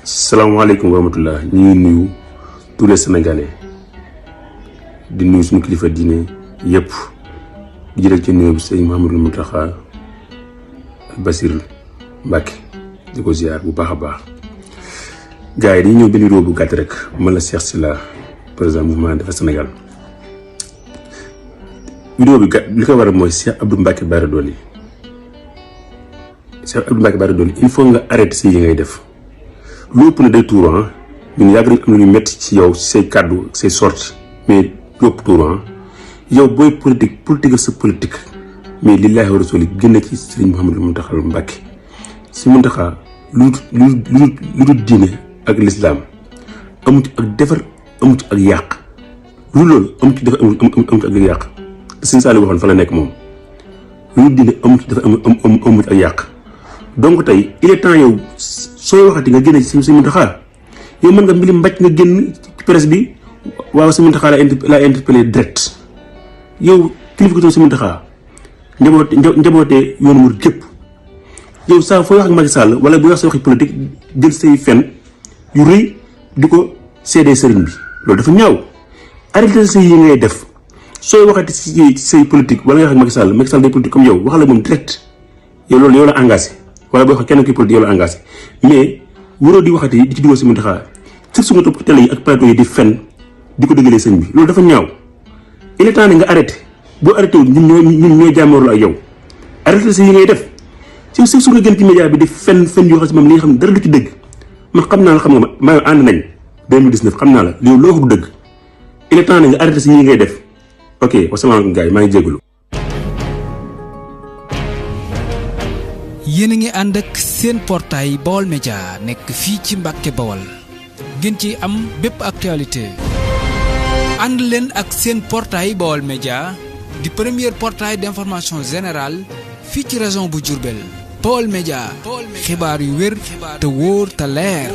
salaamaaleykum wa rahmatullah ñu ngi nuyu tous les sénégalais di nuyu suñu kilifa diine yëpp di jëlee ci nuyu bi sëñ Mouhamadou Mountakha Bassirou Mbacké di ko ziar bu baax a baax gars yi dañuy ñëw benn vidéo bu gàtt rek man la Cheikh Sylla président mouvement Defar Sénégal. vidéo bi gàtt li ko waral mooy Cheikh Abdou Mbacké Bara Dolly Cheikh Abdou Mbacké Bara Dolly il faut nga arrêter si yi ngay def. lu ëpp na day tuur ñun yàgg nañ am na ñu métti ci yow say kàddu say sorti mais lu ëpp tuur yow booy politique sa politique mais lillaahi wa rasuuli génn ci Sëriñ Mouhamadou Mountakha Mbacké si Mountakha lu dul diine ak lislaam amu ci ak defar amu ci ak yàq lu loolu amu ci defar amu ci ak yàq te Sëriñ Saliou waxoon fa la nekk moom lu dul diine amu ci defar amu ci ak yàq donc tey il est temps yow soo waxati nga génne ci Sëriñ Mountakha yow mën nga mbili mbàcc nga génn ci presse bi waaw Sëriñ Mountakha la interpellé direct yow kilifa ko Sëriñ Mountakha njabootee yoonu murid gépp yow saa fooy wax ak Macky Sall wala bu wax sa waxi politique jël say fen yu rëy di ko seedee sëriñ bi loolu dafa ñaaw arrêté say yi ngay def sooy waxati ci say politique wala nga wax ak Macky Sall day politique comme yow wax la moom direct yow loolu yow la engagé wala boo xam kenn kuy politique yow la engagé mais waroo di waxati di ci dugal Sëriñ Mountakha surtout nga topp télé yi ak plateau yi di fen di ko dëggalee sëñ bi loolu dafa ñaaw il est temps nga arrêté boo arrêté wul ñun ñoo jàmmoorlu ak yow arrêté si yi ngay def si su nga gën ci média bi di fen yoo xam si moom li nga xam ne dara du ci dëgg man xam naa la xam nga ma ànd nañ 2019 xam naa la loolu loo ko dëgg il est temps nga arrêté si yi ngay def ok wasalaamaaleykum gars yi maa ngi jégalu. yéen a ngi ànd ak seen portail Baol Média nekk fii ci Mbàkke Bawol ngeen ci am bépp actualité ànd leen ak seen portail Baol Média di premier portail d'information générale fii ci région bu Diourbel Baol Média xibaar yu wér te wóor te leer